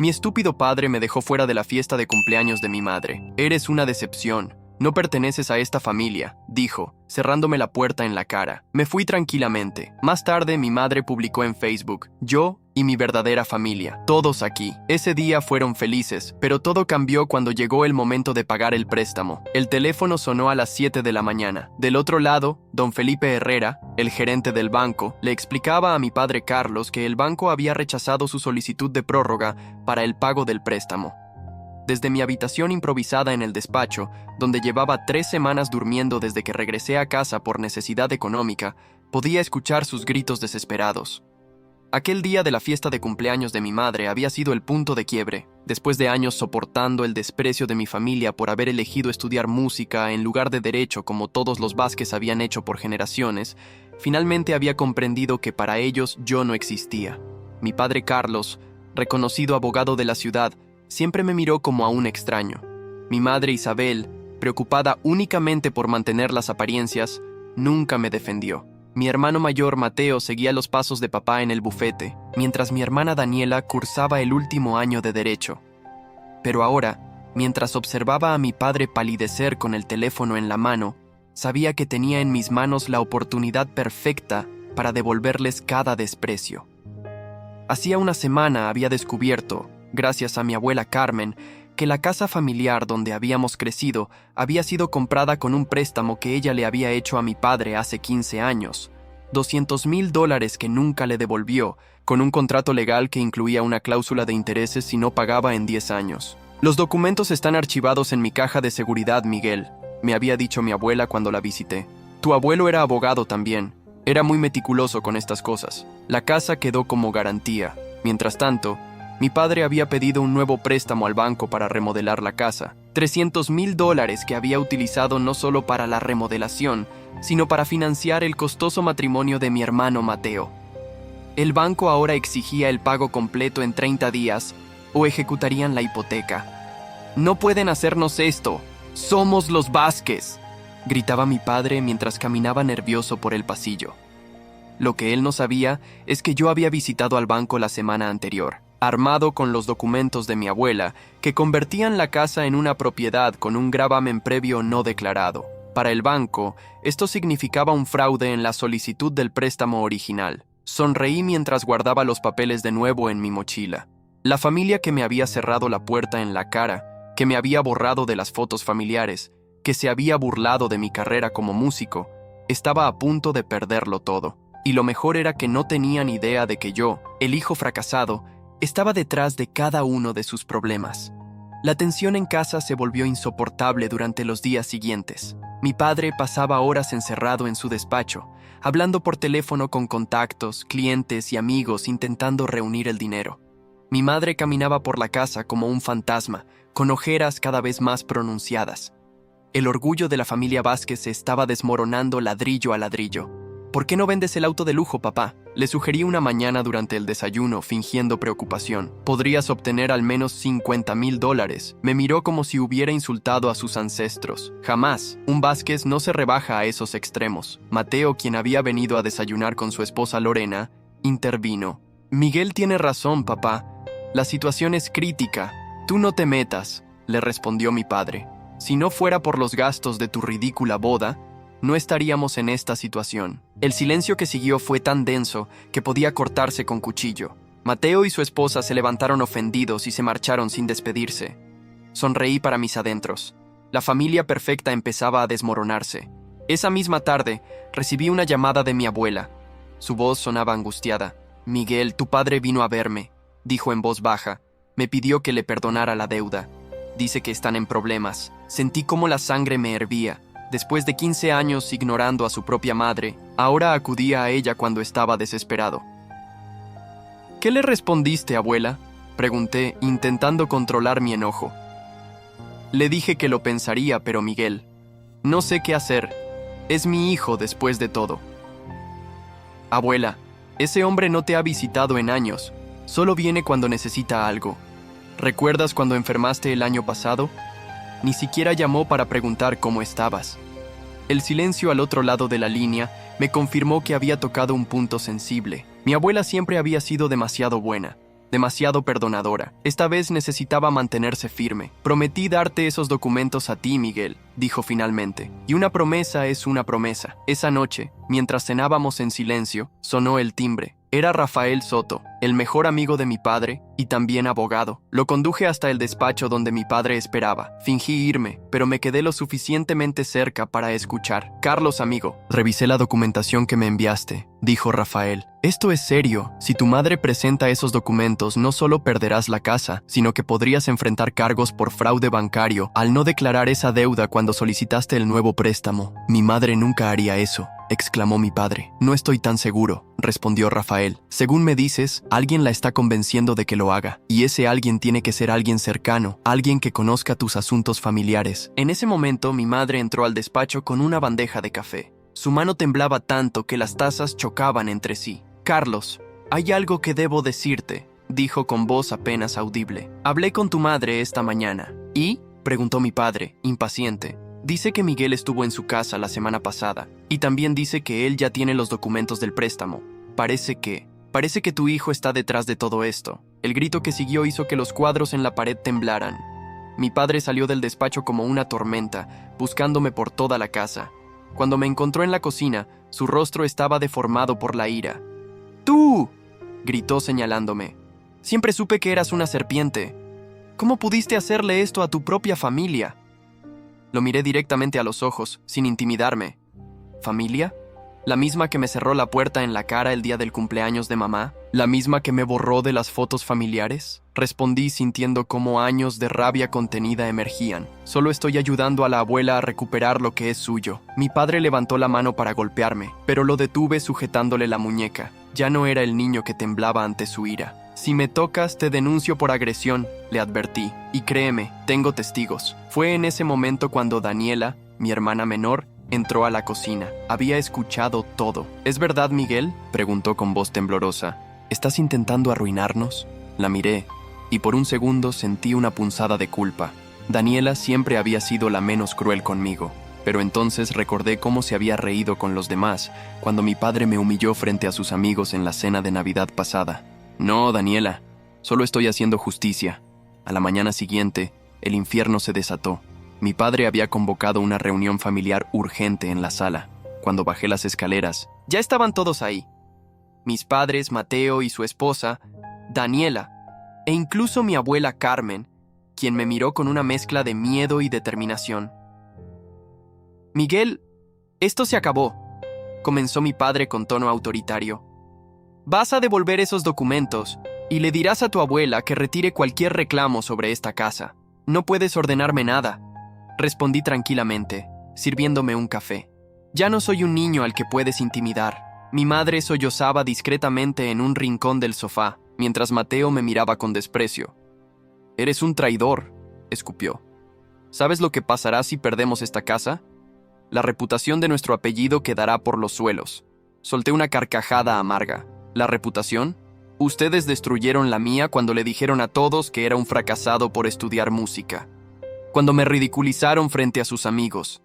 Mi estúpido padre me dejó fuera de la fiesta de cumpleaños de mi madre. Eres una decepción. No perteneces a esta familia, dijo, cerrándome la puerta en la cara. Me fui tranquilamente. Más tarde, mi madre publicó en Facebook: yo y mi verdadera familia, todos aquí. Ese día fueron felices, pero todo cambió cuando llegó el momento de pagar el préstamo. El teléfono sonó a las 7 de la mañana. Del otro lado, don Felipe Herrera, el gerente del banco, le explicaba a mi padre Carlos que el banco había rechazado su solicitud de prórroga para el pago del préstamo. Desde mi habitación improvisada en el despacho, donde llevaba 3 semanas durmiendo desde que regresé a casa por necesidad económica, podía escuchar sus gritos desesperados. Aquel día de la fiesta de cumpleaños de mi madre había sido el punto de quiebre. Después de años soportando el desprecio de mi familia por haber elegido estudiar música en lugar de derecho como todos los Vázquez habían hecho por generaciones, finalmente había comprendido que para ellos yo no existía. Mi padre Carlos, reconocido abogado de la ciudad, siempre me miró como a un extraño. Mi madre Isabel, preocupada únicamente por mantener las apariencias, nunca me defendió. Mi hermano mayor Mateo seguía los pasos de papá en el bufete, mientras mi hermana Daniela cursaba el último año de derecho. Pero ahora, mientras observaba a mi padre palidecer con el teléfono en la mano, sabía que tenía en mis manos la oportunidad perfecta para devolverles cada desprecio. Hacía una semana había descubierto, gracias a mi abuela Carmen, que la casa familiar donde habíamos crecido había sido comprada con un préstamo que ella le había hecho a mi padre hace 15 años, $200,000 que nunca le devolvió, con un contrato legal que incluía una cláusula de intereses si no pagaba en 10 años. Los documentos están archivados en mi caja de seguridad, Miguel, me había dicho mi abuela cuando la visité. Tu abuelo era abogado también, era muy meticuloso con estas cosas. La casa quedó como garantía. Mientras tanto, mi padre había pedido un nuevo préstamo al banco para remodelar la casa, $300,000 que había utilizado no solo para la remodelación, sino para financiar el costoso matrimonio de mi hermano Mateo. El banco ahora exigía el pago completo en 30 días o ejecutarían la hipoteca. «No pueden hacernos esto, somos los Vázquez», gritaba mi padre mientras caminaba nervioso por el pasillo. Lo que él no sabía es que yo había visitado al banco la semana anterior, armado con los documentos de mi abuela, que convertían la casa en una propiedad con un gravamen previo no declarado. Para el banco, esto significaba un fraude en la solicitud del préstamo original. Sonreí mientras guardaba los papeles de nuevo en mi mochila. La familia que me había cerrado la puerta en la cara, que me había borrado de las fotos familiares, que se había burlado de mi carrera como músico, estaba a punto de perderlo todo. Y lo mejor era que no tenían idea de que yo, el hijo fracasado, estaba detrás de cada uno de sus problemas. La tensión en casa se volvió insoportable durante los días siguientes. Mi padre pasaba horas encerrado en su despacho, hablando por teléfono con contactos, clientes y amigos intentando reunir el dinero. Mi madre caminaba por la casa como un fantasma, con ojeras cada vez más pronunciadas. El orgullo de la familia Vázquez se estaba desmoronando ladrillo a ladrillo. «¿Por qué no vendes el auto de lujo, papá?», le sugerí una mañana durante el desayuno, fingiendo preocupación. «Podrías obtener al menos $50,000. Me miró como si hubiera insultado a sus ancestros. Jamás. Un Vázquez no se rebaja a esos extremos. Mateo, quien había venido a desayunar con su esposa Lorena, intervino. «Miguel tiene razón, papá. La situación es crítica. Tú no te metas», le respondió mi padre. «Si no fuera por los gastos de tu ridícula boda, no estaríamos en esta situación». El silencio que siguió fue tan denso que podía cortarse con cuchillo. Mateo y su esposa se levantaron ofendidos y se marcharon sin despedirse. Sonreí para mis adentros. La familia perfecta empezaba a desmoronarse. Esa misma tarde, recibí una llamada de mi abuela. Su voz sonaba angustiada. «Miguel, tu padre vino a verme», dijo en voz baja. «Me pidió que le perdonara la deuda. Dice que están en problemas». Sentí cómo la sangre me hervía. Después de 15 años ignorando a su propia madre, ahora acudía a ella cuando estaba desesperado. «¿Qué le respondiste, abuela?», pregunté, intentando controlar mi enojo. Le dije que lo pensaría, pero Miguel, no sé qué hacer. Es mi hijo después de todo. «Abuela, ese hombre no te ha visitado en años, solo viene cuando necesita algo. ¿Recuerdas cuando enfermaste el año pasado? Ni siquiera llamó para preguntar cómo estabas». El silencio al otro lado de la línea me confirmó que había tocado un punto sensible. Mi abuela siempre había sido demasiado buena. demasiado perdonadora. Esta vez necesitaba mantenerse firme. Prometí darte esos documentos a ti, Miguel, dijo finalmente. Y una promesa es una promesa. Esa noche, mientras cenábamos en silencio, sonó el timbre. Era Rafael Soto, el mejor amigo de mi padre y también abogado. Lo conduje hasta el despacho donde mi padre esperaba. Fingí irme, pero me quedé lo suficientemente cerca para escuchar. Carlos, amigo, revisé la documentación que me enviaste, dijo Rafael. Esto es serio. Si tu madre presenta esos documentos, no solo perderás la casa, sino que podrías enfrentar cargos por fraude bancario al no declarar esa deuda cuando solicitaste el nuevo préstamo. Mi madre nunca haría eso, exclamó mi padre. No estoy tan seguro, respondió Rafael. Según me dices, alguien la está convenciendo de que lo haga, y ese alguien tiene que ser alguien cercano, alguien que conozca tus asuntos familiares. En ese momento, mi madre entró al despacho con una bandeja de café. Su mano temblaba tanto que las tazas chocaban entre sí. Carlos, hay algo que debo decirte, dijo con voz apenas audible. Hablé con tu madre esta mañana. ¿Y? Preguntó mi padre, impaciente. Dice que Miguel estuvo en su casa la semana pasada, y también dice que él ya tiene los documentos del préstamo. Parece que tu hijo está detrás de todo esto. El grito que siguió hizo que los cuadros en la pared temblaran. Mi padre salió del despacho como una tormenta, buscándome por toda la casa. Cuando me encontró en la cocina, su rostro estaba deformado por la ira. ¡Tú!, gritó señalándome. Siempre supe que eras una serpiente. ¿Cómo pudiste hacerle esto a tu propia familia? Lo miré directamente a los ojos, sin intimidarme. ¿Familia? ¿La misma que me cerró la puerta en la cara el día del cumpleaños de mamá? ¿La misma que me borró de las fotos familiares? Respondí sintiendo cómo años de rabia contenida emergían. Solo estoy ayudando a la abuela a recuperar lo que es suyo. Mi padre levantó la mano para golpearme, pero lo detuve sujetándole la muñeca. Ya no era el niño que temblaba ante su ira. Si me tocas, te denuncio por agresión, le advertí. Y créeme, tengo testigos. Fue en ese momento cuando Daniela, mi hermana menor, entró a la cocina. Había escuchado todo. ¿Es verdad, Miguel?, preguntó con voz temblorosa. ¿Estás intentando arruinarnos? La miré, y por un segundo sentí una punzada de culpa. Daniela siempre había sido la menos cruel conmigo, pero entonces recordé cómo se había reído con los demás cuando mi padre me humilló frente a sus amigos en la cena de Navidad pasada. No, Daniela, solo estoy haciendo justicia. A la mañana siguiente, el infierno se desató. Mi padre había convocado una reunión familiar urgente en la sala. Cuando bajé las escaleras, ya estaban todos ahí. Mis padres, Mateo y su esposa, Daniela, e incluso mi abuela Carmen, quien me miró con una mezcla de miedo y determinación. Miguel, esto se acabó, comenzó mi padre con tono autoritario. Vas a devolver esos documentos y le dirás a tu abuela que retire cualquier reclamo sobre esta casa. No puedes ordenarme nada, respondí tranquilamente, sirviéndome un café. Ya no soy un niño al que puedes intimidar. Mi madre sollozaba discretamente en un rincón del sofá, mientras Mateo me miraba con desprecio. Eres un traidor, escupió. ¿Sabes lo que pasará si perdemos esta casa? La reputación de nuestro apellido quedará por los suelos. Solté una carcajada amarga. ¿La reputación? Ustedes destruyeron la mía cuando le dijeron a todos que era un fracasado por estudiar música. Cuando me ridiculizaron frente a sus amigos.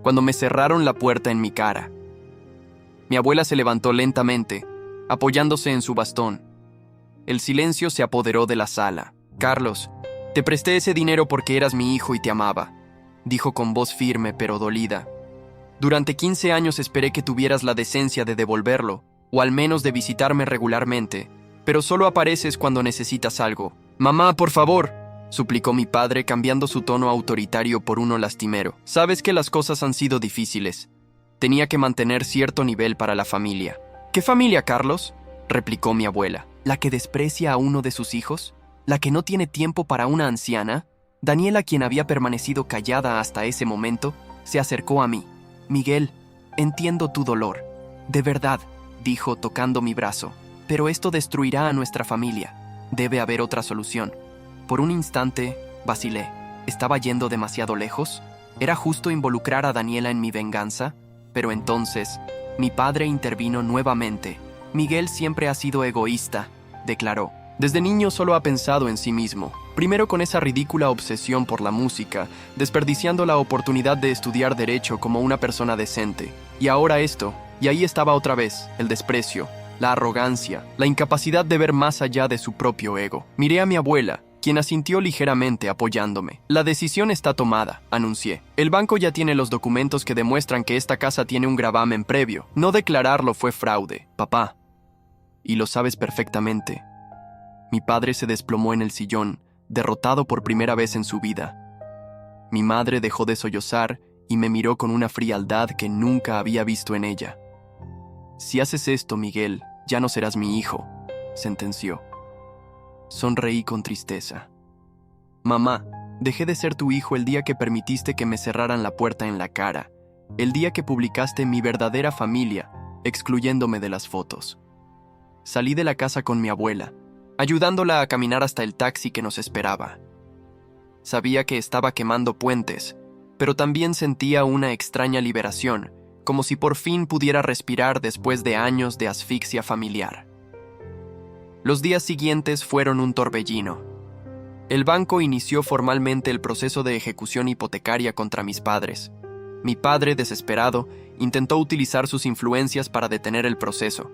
Cuando me cerraron la puerta en mi cara. Mi abuela se levantó lentamente, apoyándose en su bastón. El silencio se apoderó de la sala. Carlos, te presté ese dinero porque eras mi hijo y te amaba, dijo con voz firme pero dolida. Durante 15 años esperé que tuvieras la decencia de devolverlo, o al menos de visitarme regularmente, pero solo apareces cuando necesitas algo. Mamá, por favor, suplicó mi padre cambiando su tono autoritario por uno lastimero. Sabes que las cosas han sido difíciles. Tenía que mantener cierto nivel para la familia. ¿Qué familia, Carlos?, replicó mi abuela. ¿La que desprecia a uno de sus hijos? ¿La que no tiene tiempo para una anciana? Daniela, quien había permanecido callada hasta ese momento, se acercó a mí. Miguel, entiendo tu dolor. De verdad, dijo tocando mi brazo. Pero esto destruirá a nuestra familia. Debe haber otra solución. Por un instante, vacilé. ¿Estaba yendo demasiado lejos? ¿Era justo involucrar a Daniela en mi venganza? Pero entonces, mi padre intervino nuevamente. Miguel siempre ha sido egoísta, declaró. Desde niño solo ha pensado en sí mismo. Primero con esa ridícula obsesión por la música, desperdiciando la oportunidad de estudiar derecho como una persona decente. Y ahora esto, y ahí estaba otra vez, el desprecio. la arrogancia, la incapacidad de ver más allá de su propio ego. Miré a mi abuela, quien asintió ligeramente apoyándome. La decisión está tomada, anuncié. El banco ya tiene los documentos que demuestran que esta casa tiene un gravamen previo. No declararlo fue fraude, papá. Y lo sabes perfectamente. Mi padre se desplomó en el sillón, derrotado por primera vez en su vida. Mi madre dejó de sollozar y me miró con una frialdad que nunca había visto en ella. Si haces esto, Miguel, ya no serás mi hijo, sentenció. Sonreí con tristeza. Mamá, dejé de ser tu hijo el día que permitiste que me cerraran la puerta en la cara, el día que publicaste mi verdadera familia, excluyéndome de las fotos. Salí de la casa con mi abuela, ayudándola a caminar hasta el taxi que nos esperaba. Sabía que estaba quemando puentes, pero también sentía una extraña liberación, como si por fin pudiera respirar después de años de asfixia familiar. Los días siguientes fueron un torbellino. El banco inició formalmente el proceso de ejecución hipotecaria contra mis padres. Mi padre, desesperado, intentó utilizar sus influencias para detener el proceso,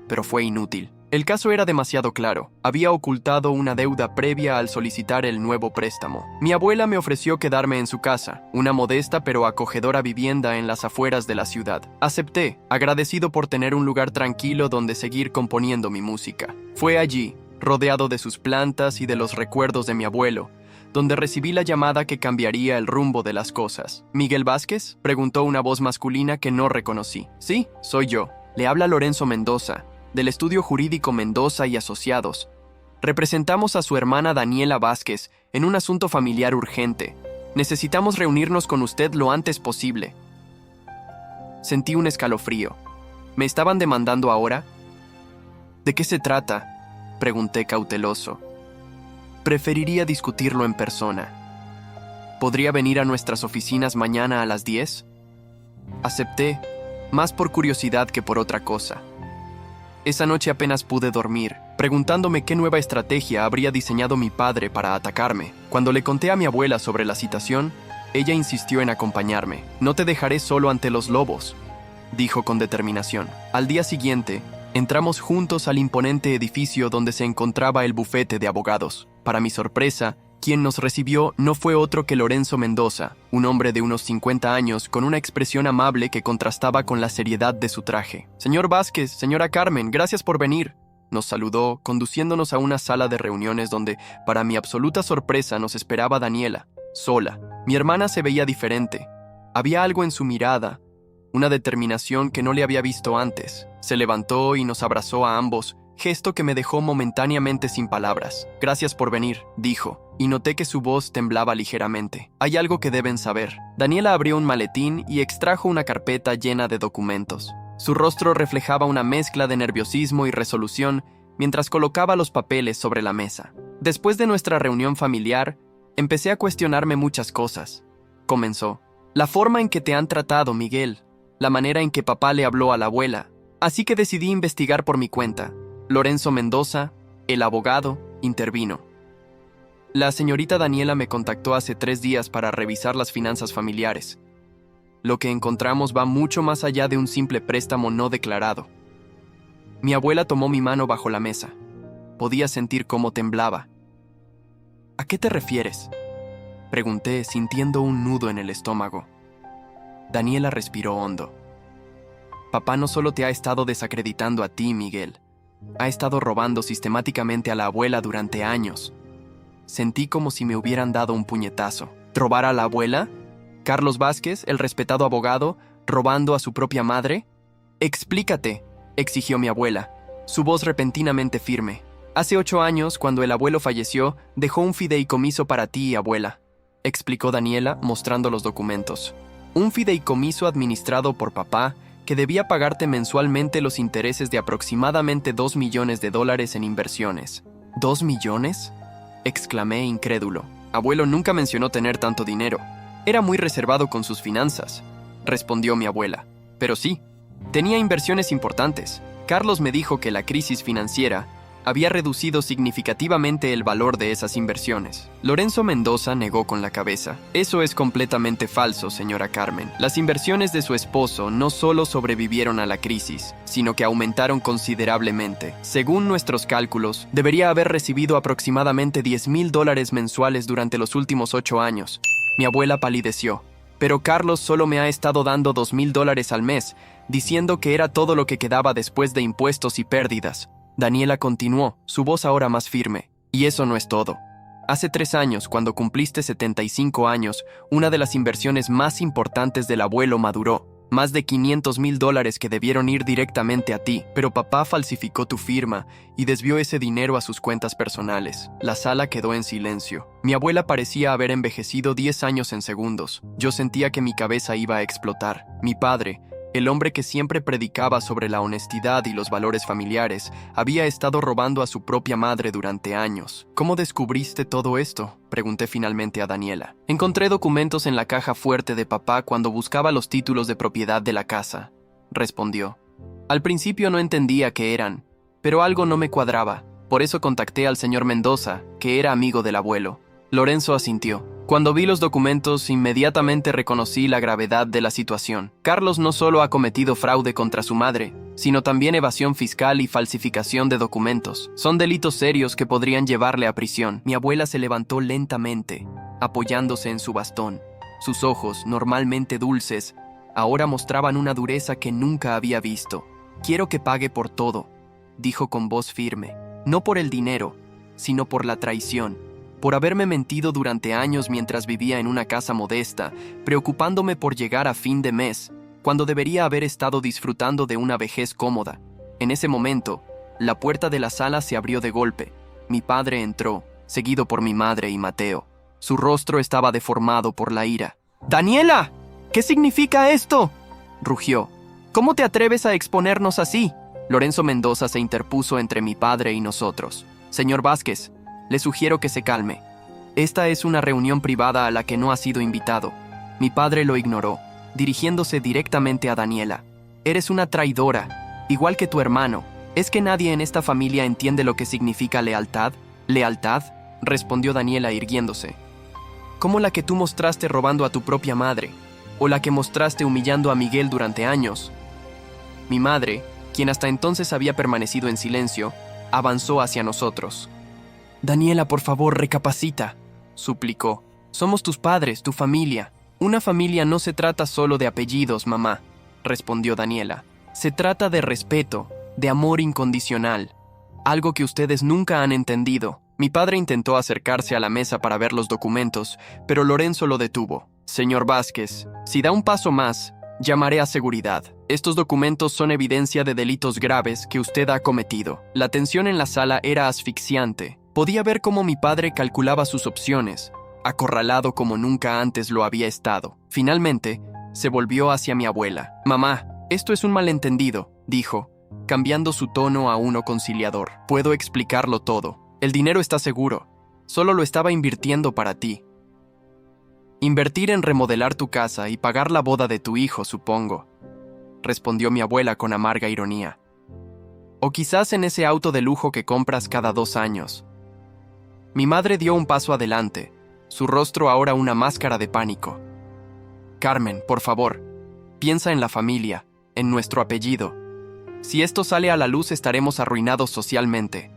pero fue inútil. El caso era demasiado claro. Había ocultado una deuda previa al solicitar el nuevo préstamo. Mi abuela me ofreció quedarme en su casa, una modesta pero acogedora vivienda en las afueras de la ciudad. Acepté, agradecido por tener un lugar tranquilo donde seguir componiendo mi música. Fue allí, rodeado de sus plantas y de los recuerdos de mi abuelo, donde recibí la llamada que cambiaría el rumbo de las cosas. ¿Miguel Vázquez?, preguntó una voz masculina que no reconocí. Sí, soy yo. Le habla Lorenzo Mendoza, del estudio jurídico Mendoza y Asociados. Representamos a su hermana Daniela Vázquez en un asunto familiar urgente. Necesitamos reunirnos con usted lo antes posible. Sentí un escalofrío. ¿Me estaban demandando ahora? ¿De qué se trata?, pregunté cauteloso. Preferiría discutirlo en persona. ¿Podría venir a nuestras oficinas mañana a las 10? Acepté, más por curiosidad que por otra cosa. Esa noche apenas pude dormir, preguntándome qué nueva estrategia habría diseñado mi padre para atacarme. Cuando le conté a mi abuela sobre la citación, ella insistió en acompañarme. No te dejaré solo ante los lobos, dijo con determinación. Al día siguiente, entramos juntos al imponente edificio donde se encontraba el bufete de abogados. Para mi sorpresa, quien nos recibió no fue otro que Lorenzo Mendoza, un hombre de unos 50 años con una expresión amable que contrastaba con la seriedad de su traje. Señor Vázquez, señora Carmen, gracias por venir. Nos saludó, conduciéndonos a una sala de reuniones donde, para mi absoluta sorpresa, nos esperaba Daniela, sola. Mi hermana se veía diferente. Había algo en su mirada, una determinación que no le había visto antes. Se levantó y nos abrazó a ambos, gesto que me dejó momentáneamente sin palabras. Gracias por venir, dijo, y noté que su voz temblaba ligeramente. Hay algo que deben saber. Daniela abrió un maletín y extrajo una carpeta llena de documentos. Su rostro reflejaba una mezcla de nerviosismo y resolución mientras colocaba los papeles sobre la mesa. Después de nuestra reunión familiar, empecé a cuestionarme muchas cosas. Comenzó. La forma en que te han tratado, Miguel. La manera en que papá le habló a la abuela. Así que decidí investigar por mi cuenta. Lorenzo Mendoza, el abogado, intervino. La señorita Daniela me contactó hace 3 días para revisar las finanzas familiares. Lo que encontramos va mucho más allá de un simple préstamo no declarado. Mi abuela tomó mi mano bajo la mesa. Podía sentir cómo temblaba. ¿A qué te refieres?, pregunté, sintiendo un nudo en el estómago. Daniela respiró hondo. Papá no solo te ha estado desacreditando a ti, Miguel. Ha estado robando sistemáticamente a la abuela durante años. Sentí como si me hubieran dado un puñetazo. ¿Robar a la abuela? ¿Carlos Vázquez, el respetado abogado, robando a su propia madre? Explícate, exigió mi abuela, su voz repentinamente firme. Hace 8 años, cuando el abuelo falleció, dejó un fideicomiso para ti, abuela, explicó Daniela, mostrando los documentos. Un fideicomiso administrado por papá que debía pagarte mensualmente los intereses de aproximadamente $2 millones en inversiones. ¿2 millones? Exclamé incrédulo. Abuelo nunca mencionó tener tanto dinero. Era muy reservado con sus finanzas, respondió mi abuela. Pero sí, tenía inversiones importantes. Carlos me dijo que la crisis financiera había reducido significativamente el valor de esas inversiones. Lorenzo Mendoza negó con la cabeza. Eso es completamente falso, señora Carmen. Las inversiones de su esposo no solo sobrevivieron a la crisis, sino que aumentaron considerablemente. Según nuestros cálculos, debería haber recibido aproximadamente $10,000 mensuales durante los últimos 8 años. Mi abuela palideció. Pero Carlos solo me ha estado dando $2,000 al mes, diciendo que era todo lo que quedaba después de impuestos y pérdidas. Daniela continuó, su voz ahora más firme. Y eso no es todo. Hace 3 años, cuando cumpliste 75 años, una de las inversiones más importantes del abuelo maduró. Más de $500,000 que debieron ir directamente a ti, pero papá falsificó tu firma y desvió ese dinero a sus cuentas personales. La sala quedó en silencio. Mi abuela parecía haber envejecido 10 años en segundos. Yo sentía que mi cabeza iba a explotar. Mi padre, el hombre que siempre predicaba sobre la honestidad y los valores familiares, había estado robando a su propia madre durante años. ¿Cómo descubriste todo esto?, pregunté finalmente a Daniela. Encontré documentos en la caja fuerte de papá cuando buscaba los títulos de propiedad de la casa, respondió. Al principio no entendía qué eran, pero algo no me cuadraba. Por eso contacté al señor Mendoza, que era amigo del abuelo. Lorenzo asintió. Cuando vi los documentos, inmediatamente reconocí la gravedad de la situación. Carlos no solo ha cometido fraude contra su madre, sino también evasión fiscal y falsificación de documentos. Son delitos serios que podrían llevarle a prisión. Mi abuela se levantó lentamente, apoyándose en su bastón. Sus ojos, normalmente dulces, ahora mostraban una dureza que nunca había visto. Quiero que pague por todo, dijo con voz firme. No por el dinero, sino por la traición. Por haberme mentido durante años mientras vivía en una casa modesta, preocupándome por llegar a fin de mes, cuando debería haber estado disfrutando de una vejez cómoda. En ese momento, la puerta de la sala se abrió de golpe. Mi padre entró, seguido por mi madre y Mateo. Su rostro estaba deformado por la ira. ¡Daniela! ¿Qué significa esto?, rugió. ¿Cómo te atreves a exponernos así? Lorenzo Mendoza se interpuso entre mi padre y nosotros. Señor Vázquez, le sugiero que se calme. Esta es una reunión privada a la que no ha sido invitado. Mi padre lo ignoró, dirigiéndose directamente a Daniela. Eres una traidora, igual que tu hermano. ¿Es que nadie en esta familia entiende lo que significa lealtad? ¿Lealtad?, respondió Daniela irguiéndose. ¿Cómo la que tú mostraste robando a tu propia madre? ¿O la que mostraste humillando a Miguel durante años? Mi madre, quien hasta entonces había permanecido en silencio, avanzó hacia nosotros. Daniela, por favor, recapacita, suplicó. Somos tus padres, tu familia. Una familia no se trata solo de apellidos, mamá, respondió Daniela. Se trata de respeto, de amor incondicional, algo que ustedes nunca han entendido. Mi padre intentó acercarse a la mesa para ver los documentos, pero Lorenzo lo detuvo. Señor Vázquez, si da un paso más, llamaré a seguridad. Estos documentos son evidencia de delitos graves que usted ha cometido. La tensión en la sala era asfixiante. Podía ver cómo mi padre calculaba sus opciones, acorralado como nunca antes lo había estado. Finalmente, se volvió hacia mi abuela. Mamá, esto es un malentendido, dijo, cambiando su tono a uno conciliador. Puedo explicarlo todo. El dinero está seguro. Solo lo estaba invirtiendo para ti. Invertir en remodelar tu casa y pagar la boda de tu hijo, supongo, respondió mi abuela con amarga ironía. O quizás en ese auto de lujo que compras cada 2 años. Mi madre dio un paso adelante, su rostro ahora una máscara de pánico. Carmen, por favor, piensa en la familia, en nuestro apellido. Si esto sale a la luz estaremos arruinados socialmente.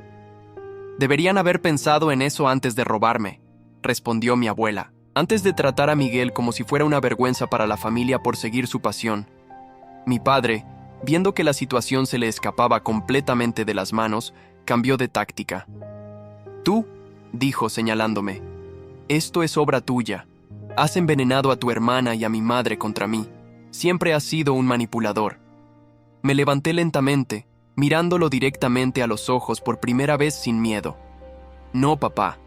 Deberían haber pensado en eso antes de robarme, respondió mi abuela. Antes de tratar a Miguel como si fuera una vergüenza para la familia por seguir su pasión. Mi padre, viendo que la situación se le escapaba completamente de las manos, cambió de táctica. Tú, dijo señalándome, esto es obra tuya. Has envenenado a tu hermana y a mi madre contra mí. Siempre has sido un manipulador. Me levanté lentamente, mirándolo directamente a los ojos por primera vez sin miedo. No, papá.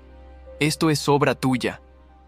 Esto es obra tuya,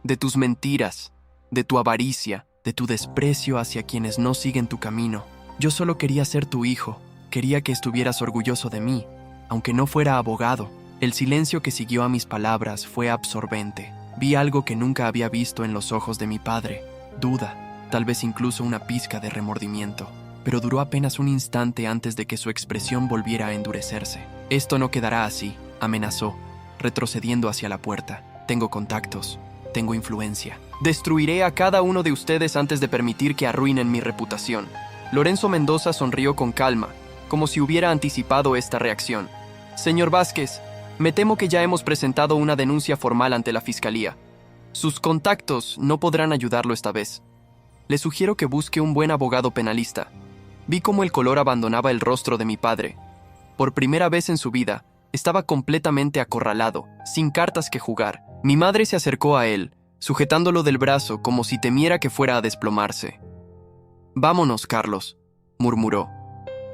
de tus mentiras, de tu avaricia, de tu desprecio hacia quienes no siguen tu camino. Yo solo quería ser tu hijo, quería que estuvieras orgulloso de mí, aunque no fuera abogado. El silencio que siguió a mis palabras fue absorbente. Vi algo que nunca había visto en los ojos de mi padre, duda, tal vez incluso una pizca de remordimiento, pero duró apenas un instante antes de que su expresión volviera a endurecerse. Esto no quedará así, amenazó, retrocediendo hacia la puerta. Tengo contactos, tengo influencia. Destruiré a cada uno de ustedes antes de permitir que arruinen mi reputación. Lorenzo Mendoza sonrió con calma, como si hubiera anticipado esta reacción. Señor Vázquez, me temo que ya hemos presentado una denuncia formal ante la Fiscalía. Sus contactos no podrán ayudarlo esta vez. Le sugiero que busque un buen abogado penalista. Vi cómo el color abandonaba el rostro de mi padre. Por primera vez en su vida, estaba completamente acorralado, sin cartas que jugar. Mi madre se acercó a él, sujetándolo del brazo como si temiera que fuera a desplomarse. «Vámonos, Carlos», murmuró.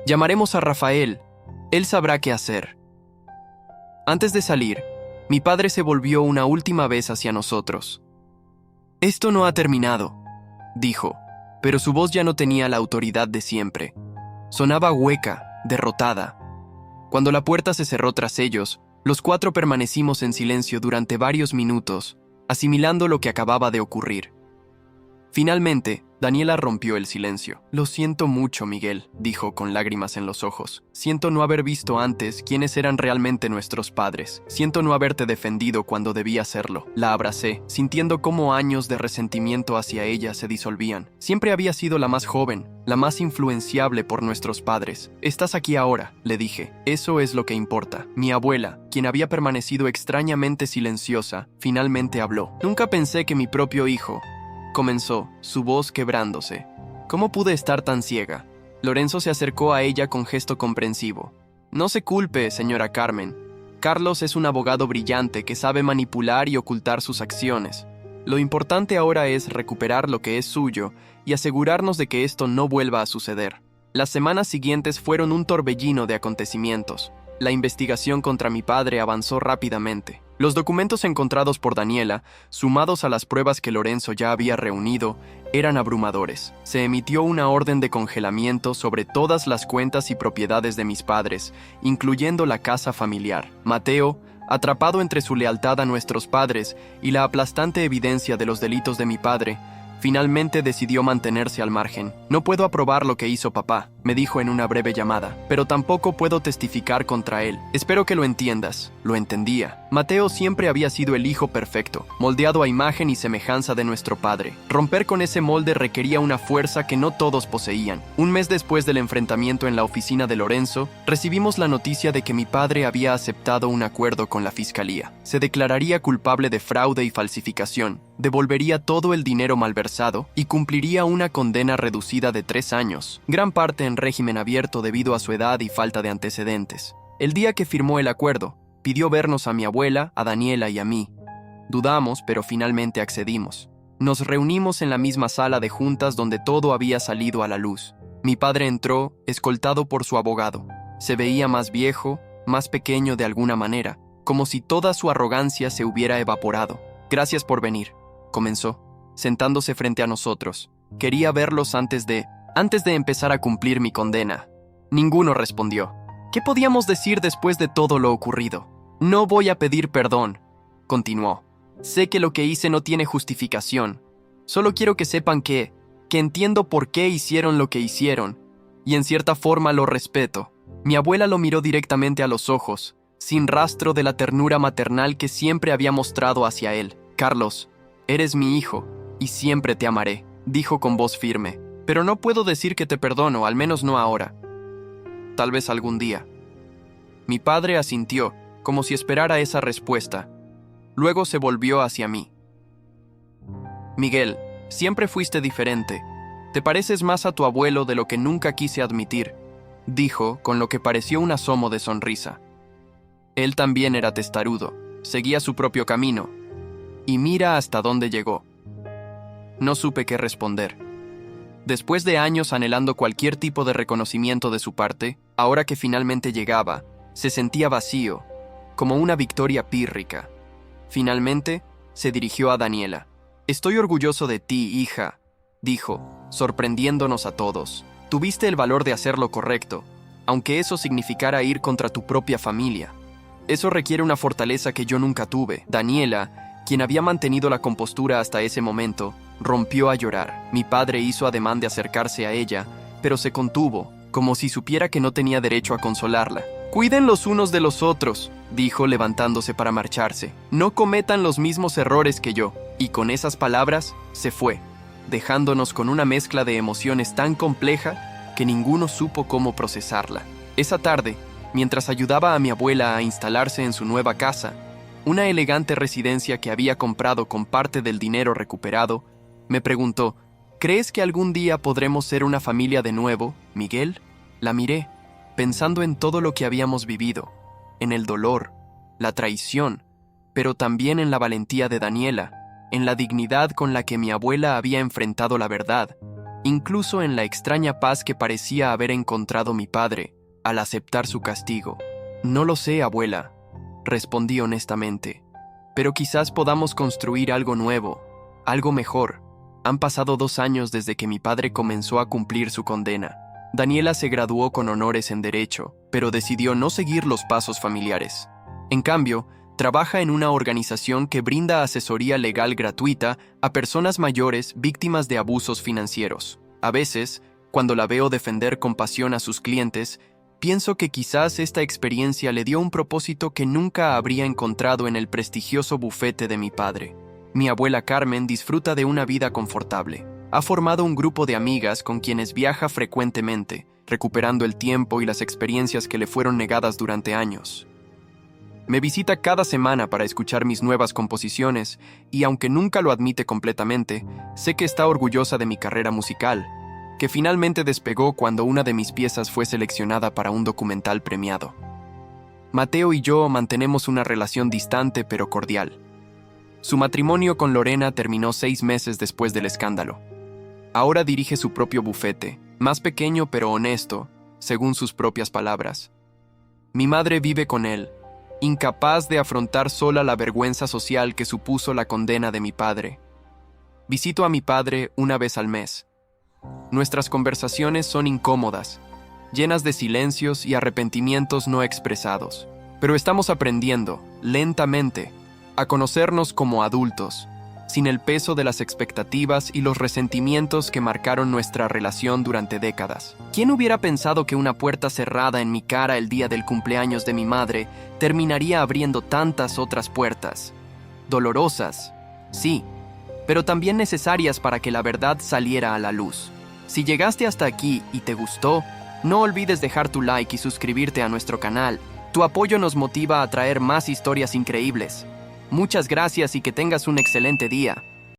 «Llamaremos a Rafael. Él sabrá qué hacer». Antes de salir, mi padre se volvió una última vez hacia nosotros. «Esto no ha terminado», dijo, pero su voz ya no tenía la autoridad de siempre. Sonaba hueca, derrotada. Cuando la puerta se cerró tras ellos, los cuatro permanecimos en silencio durante varios minutos, asimilando lo que acababa de ocurrir. Finalmente, Daniela rompió el silencio. «Lo siento mucho, Miguel», dijo con lágrimas en los ojos. «Siento no haber visto antes quiénes eran realmente nuestros padres. Siento no haberte defendido cuando debía hacerlo». La abracé, sintiendo cómo años de resentimiento hacia ella se disolvían. Siempre había sido la más joven, la más influenciable por nuestros padres. «Estás aquí ahora», le dije. «Eso es lo que importa». Mi abuela, quien había permanecido extrañamente silenciosa, finalmente habló. «Nunca pensé que mi propio hijo», comenzó, su voz quebrándose. «¿Cómo pude estar tan ciega?». Lorenzo se acercó a ella con gesto comprensivo. «No se culpe, señora Carmen. Carlos es un abogado brillante que sabe manipular y ocultar sus acciones. Lo importante ahora es recuperar lo que es suyo y asegurarnos de que esto no vuelva a suceder». Las semanas siguientes fueron un torbellino de acontecimientos. La investigación contra mi padre avanzó rápidamente. Los documentos encontrados por Daniela, sumados a las pruebas que Lorenzo ya había reunido, eran abrumadores. Se emitió una orden de congelamiento sobre todas las cuentas y propiedades de mis padres, incluyendo la casa familiar. Mateo, atrapado entre su lealtad a nuestros padres y la aplastante evidencia de los delitos de mi padre, finalmente decidió mantenerse al margen. «No puedo aprobar lo que hizo papá», me dijo en una breve llamada, «pero tampoco puedo testificar contra él. Espero que lo entiendas». Lo entendía. Mateo siempre había sido el hijo perfecto, moldeado a imagen y semejanza de nuestro padre. Romper con ese molde requería una fuerza que no todos poseían. Un mes después del enfrentamiento en la oficina de Lorenzo, recibimos la noticia de que mi padre había aceptado un acuerdo con la fiscalía. Se declararía culpable de fraude y falsificación, devolvería todo el dinero malversado y cumpliría una condena reducida de 3 años, gran parte en régimen abierto debido a su edad y falta de antecedentes. El día que firmó el acuerdo, pidió vernos a mi abuela, a Daniela y a mí. Dudamos, pero finalmente accedimos. Nos reunimos en la misma sala de juntas donde todo había salido a la luz. Mi padre entró, escoltado por su abogado. Se veía más viejo, más pequeño de alguna manera, como si toda su arrogancia se hubiera evaporado. «Gracias por venir», comenzó, sentándose frente a nosotros. «Quería verlos antes de empezar a cumplir mi condena». Ninguno respondió. ¿Qué podíamos decir después de todo lo ocurrido? «No voy a pedir perdón», continuó. «Sé que lo que hice no tiene justificación. Solo quiero que sepan que entiendo por qué hicieron lo que hicieron, y en cierta forma lo respeto». Mi abuela lo miró directamente a los ojos, sin rastro de la ternura maternal que siempre había mostrado hacia él. «Carlos, eres mi hijo, y siempre te amaré», dijo con voz firme. «Pero no puedo decir que te perdono, al menos no ahora. Tal vez algún día». Mi padre asintió, como si esperara esa respuesta. Luego se volvió hacia mí. «Miguel, siempre fuiste diferente. Te pareces más a tu abuelo de lo que nunca quise admitir», dijo con lo que pareció un asomo de sonrisa. Él también era testarudo, seguía su propio camino, y mira hasta dónde llegó. No supe qué responder. Después de años anhelando cualquier tipo de reconocimiento de su parte, ahora que finalmente llegaba, se sentía vacío, como una victoria pírrica. Finalmente, se dirigió a Daniela. «Estoy orgulloso de ti, hija», dijo, sorprendiéndonos a todos. «Tuviste el valor de hacer lo correcto, aunque eso significara ir contra tu propia familia. Eso requiere una fortaleza que yo nunca tuve». Daniela, quien había mantenido la compostura hasta ese momento, rompió a llorar. Mi padre hizo ademán de acercarse a ella, pero se contuvo, como si supiera que no tenía derecho a consolarla. Cuiden los unos de los otros, dijo levantándose para marcharse. No cometan los mismos errores que yo. Y con esas palabras, se fue, dejándonos con una mezcla de emociones tan compleja que ninguno supo cómo procesarla. Esa tarde, mientras ayudaba a mi abuela a instalarse en su nueva casa, una elegante residencia que había comprado con parte del dinero recuperado, me preguntó, ¿crees que algún día podremos ser una familia de nuevo, Miguel? La miré, pensando en todo lo que habíamos vivido, en el dolor, la traición, pero también en la valentía de Daniela, en la dignidad con la que mi abuela había enfrentado la verdad, incluso en la extraña paz que parecía haber encontrado mi padre al aceptar su castigo. No lo sé, abuela, respondí honestamente, pero quizás podamos construir algo nuevo, algo mejor. Han pasado 2 años desde que mi padre comenzó a cumplir su condena. Daniela se graduó con honores en Derecho, pero decidió no seguir los pasos familiares. En cambio, trabaja en una organización que brinda asesoría legal gratuita a personas mayores víctimas de abusos financieros. A veces, cuando la veo defender con pasión a sus clientes, pienso que quizás esta experiencia le dio un propósito que nunca habría encontrado en el prestigioso bufete de mi padre. Mi abuela Carmen disfruta de una vida confortable. Ha formado un grupo de amigas con quienes viaja frecuentemente, recuperando el tiempo y las experiencias que le fueron negadas durante años. Me visita cada semana para escuchar mis nuevas composiciones y, aunque nunca lo admite completamente, sé que está orgullosa de mi carrera musical, que finalmente despegó cuando una de mis piezas fue seleccionada para un documental premiado. Mateo y yo mantenemos una relación distante pero cordial. Su matrimonio con Lorena terminó 6 meses después del escándalo. Ahora dirige su propio bufete, más pequeño pero honesto, según sus propias palabras. Mi madre vive con él, incapaz de afrontar sola la vergüenza social que supuso la condena de mi padre. Visito a mi padre una vez al mes. Nuestras conversaciones son incómodas, llenas de silencios y arrepentimientos no expresados. Pero estamos aprendiendo, lentamente, a conocernos como adultos, sin el peso de las expectativas y los resentimientos que marcaron nuestra relación durante décadas. ¿Quién hubiera pensado que una puerta cerrada en mi cara el día del cumpleaños de mi madre terminaría abriendo tantas otras puertas? Dolorosas, sí, pero también necesarias para que la verdad saliera a la luz. Si llegaste hasta aquí y te gustó, no olvides dejar tu like y suscribirte a nuestro canal. Tu apoyo nos motiva a traer más historias increíbles. Muchas gracias y que tengas un excelente día.